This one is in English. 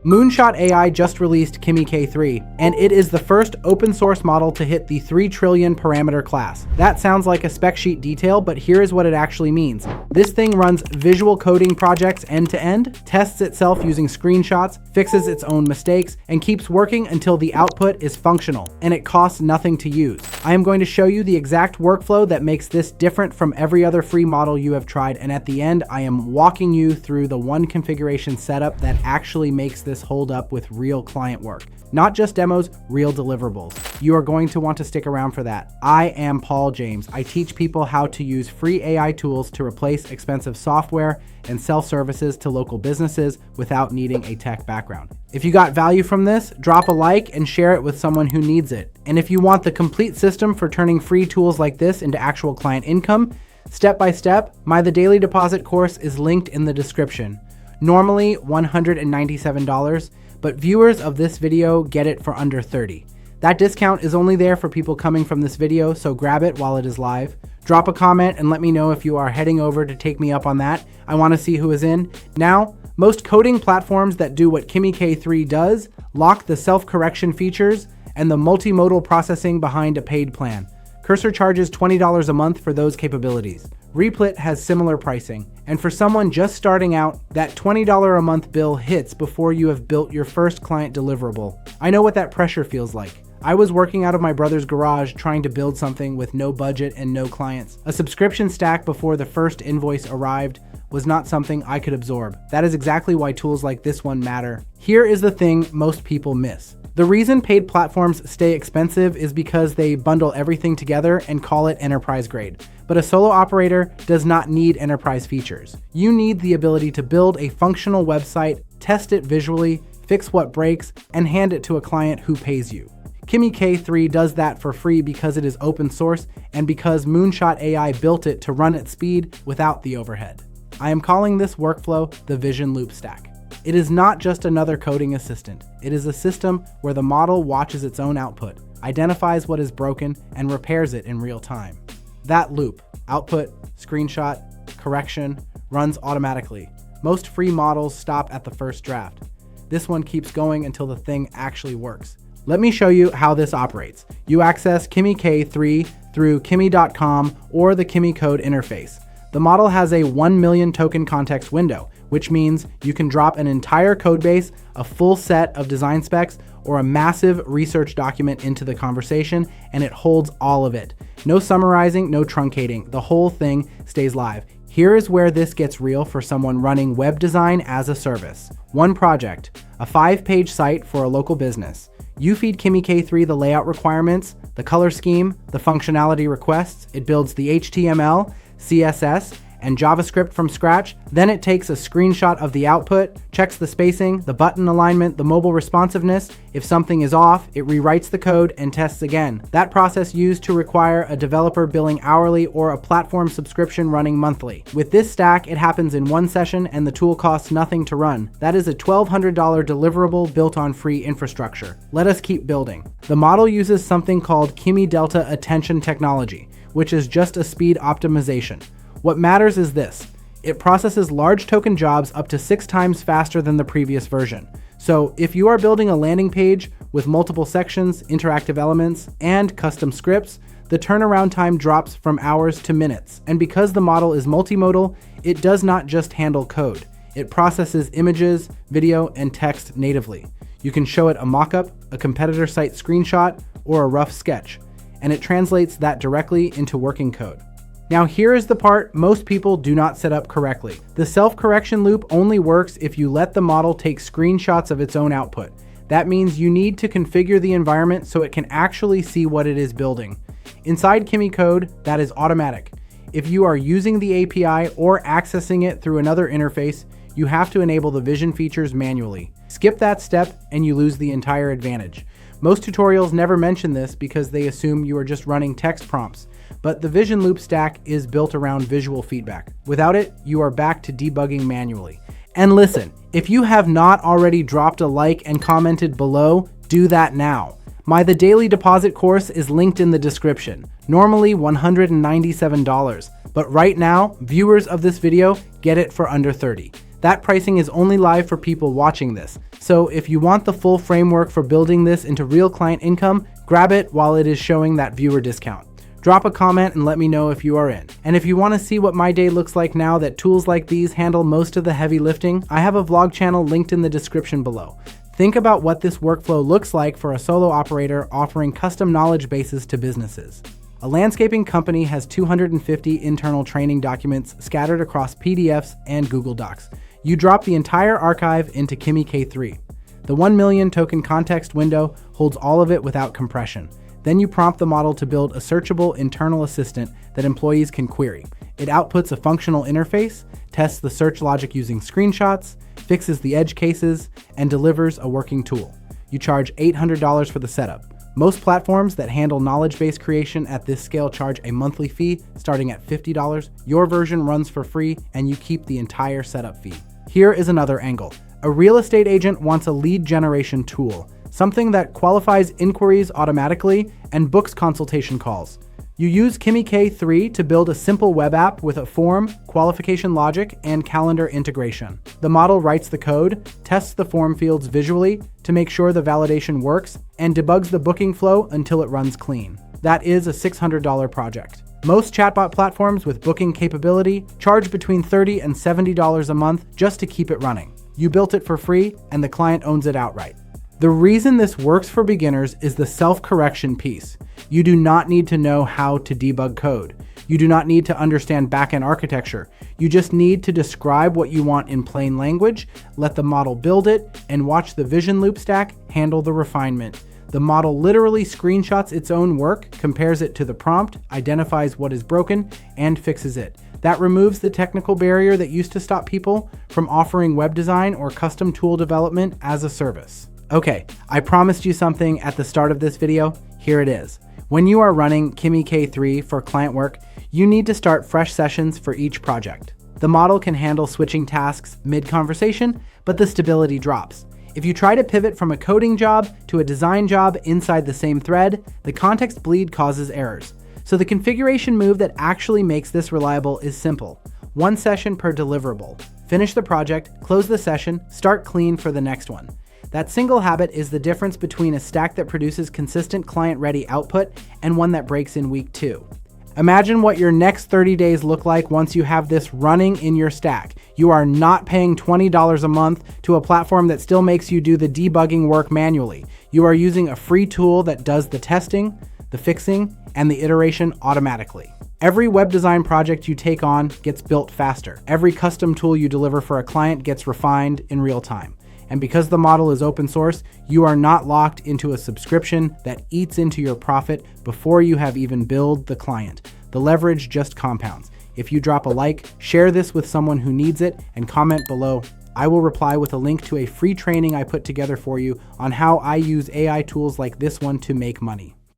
Moonshot AI just released Kimi K3, and it is the first open source model to hit the 3 trillion parameter class. That sounds like a spec sheet detail, but here is what it actually means. This thing runs visual coding projects end to end, tests itself using screenshots, fixes its own mistakes, and keeps working until the output is functional, and it costs nothing to use. I am going to show you the exact workflow that makes this different from every other free model you have tried, and at the end, I am walking you through the one configuration setup that actually makes this hold up with real client work. Not just demos, real deliverables. You are going to want to stick around for that. I am Paul James. I teach people how to use free AI tools to replace expensive software and sell services to local businesses without needing a tech background. If you got value from this, drop a like and share it with someone who needs it. And if you want the complete system for turning free tools like this into actual client income, step by step, my The Daily Deposit course is linked in the description. Normally $197, but viewers of this video get it for under $30. That discount is only there for people coming from this video, so grab it while it is live. Drop a comment and let me know if you are heading over to take me up on that. I want to see who is in. Now, most coding platforms that do what Kimi K3 does lock the self-correction features and the multimodal processing behind a paid plan. Cursor charges $20 a month for those capabilities. Replit has similar pricing, and for someone just starting out, that $20 a month bill hits before you have built your first client deliverable. I know what that pressure feels like. I was working out of my brother's garage trying to build something with no budget and no clients. A subscription stack before the first invoice arrived was not something I could absorb. That is exactly why tools like this one matter. Here is the thing most people miss. The reason paid platforms stay expensive is because they bundle everything together and call it enterprise grade. But a solo operator does not need enterprise features. You need the ability to build a functional website, test it visually, fix what breaks, and hand it to a client who pays you. Kimi K3 does that for free because it is open source and because Moonshot AI built it to run at speed without the overhead. I am calling this workflow the Vision Loop Stack. It is not just another coding assistant. It is a system where the model watches its own output, identifies what is broken, and repairs it in real time. That loop, output, screenshot, correction, runs automatically. Most free models stop at the first draft. This one keeps going until the thing actually works. Let me show you how this operates. You access Kimi K3 through kimi.com or the Kimi code interface. The model has a 1 million token context window, which means you can drop an entire codebase, a full set of design specs, or a massive research document into the conversation, and it holds all of it. No summarizing, no truncating. The whole thing stays live. Here is where this gets real for someone running web design as a service. One project, a 5-page site for a local business. You feed Kimi K3 the layout requirements, the color scheme, the functionality requests. It builds the HTML, CSS, and JavaScript from scratch. Then it takes a screenshot of the output, checks the spacing, the button alignment, the mobile responsiveness. If something is off, it rewrites the code and tests again. That process used to require a developer billing hourly or a platform subscription running monthly. With this stack, it happens in one session and the tool costs nothing to run. That is a $1,200 deliverable built on free infrastructure. Let us keep building. The model uses something called Kimi Delta Attention Technology, which is just a speed optimization. What matters is this. It processes large token jobs up to 6 times faster than the previous version. So if you are building a landing page with multiple sections, interactive elements, and custom scripts, the turnaround time drops from hours to minutes. And because the model is multimodal, it does not just handle code. It processes images, video, and text natively. You can show it a mockup, a competitor site screenshot, or a rough sketch, and it translates that directly into working code. Now here is the part most people do not set up correctly. The self-correction loop only works if you let the model take screenshots of its own output. That means you need to configure the environment so it can actually see what it is building. Inside Kimi code, that is automatic. If you are using the API or accessing it through another interface, you have to enable the vision features manually. Skip that step and you lose the entire advantage. Most tutorials never mention this because they assume you are just running text prompts, but the Vision Loop Stack is built around visual feedback. Without it, you are back to debugging manually. And listen, if you have not already dropped a like and commented below, do that now. My The Daily Deposit course is linked in the description. Normally $197, but right now, viewers of this video get it for under $30. That pricing is only live for people watching this. So if you want the full framework for building this into real client income, grab it while it is showing that viewer discount. Drop a comment and let me know if you are in. And if you want to see what my day looks like now that tools like these handle most of the heavy lifting, I have a vlog channel linked in the description below. Think about what this workflow looks like for a solo operator offering custom knowledge bases to businesses. A landscaping company has 250 internal training documents scattered across PDFs and Google Docs. You drop the entire archive into Kimi K3. The 1 million token context window holds all of it without compression. Then you prompt the model to build a searchable internal assistant that employees can query. It outputs a functional interface, tests the search logic using screenshots, fixes the edge cases, and delivers a working tool. You charge $800 for the setup. Most platforms that handle knowledge base creation at this scale charge a monthly fee starting at $50. Your version runs for free and you keep the entire setup fee. Here is another angle. A real estate agent wants a lead generation tool, something that qualifies inquiries automatically and books consultation calls. You use Kimi K3 to build a simple web app with a form, qualification logic, and calendar integration. The model writes the code, tests the form fields visually to make sure the validation works, and debugs the booking flow until it runs clean. That is a $600 project. Most chatbot platforms with booking capability charge between $30 and $70 a month just to keep it running. You built it for free, and the client owns it outright. The reason this works for beginners is the self-correction piece. You do not need to know how to debug code. You do not need to understand backend architecture. You just need to describe what you want in plain language, let the model build it, and watch the vision loop stack handle the refinement. The model literally screenshots its own work, compares it to the prompt, identifies what is broken, and fixes it. That removes the technical barrier that used to stop people from offering web design or custom tool development as a service. Okay, I promised you something at the start of this video. Here it is. When you are running Kimi K3 for client work, you need to start fresh sessions for each project. The model can handle switching tasks mid-conversation, but the stability drops. If you try to pivot from a coding job to a design job inside the same thread, the context bleed causes errors. So the configuration move that actually makes this reliable is simple. 1 session per deliverable. Finish the project, close the session, start clean for the next one. That single habit is the difference between a stack that produces consistent client-ready output and one that breaks in week 2. Imagine what your next 30 days look like once you have this running in your stack. You are not paying $20 a month to a platform that still makes you do the debugging work manually. You are using a free tool that does the testing, the fixing, and the iteration automatically. Every web design project you take on gets built faster. Every custom tool you deliver for a client gets refined in real time. And because the model is open source, you are not locked into a subscription that eats into your profit before you have even billed the client. The leverage just compounds. If you drop a like, share this with someone who needs it, and comment below, I will reply with a link to a free training I put together for you on how I use AI tools like this one to make money.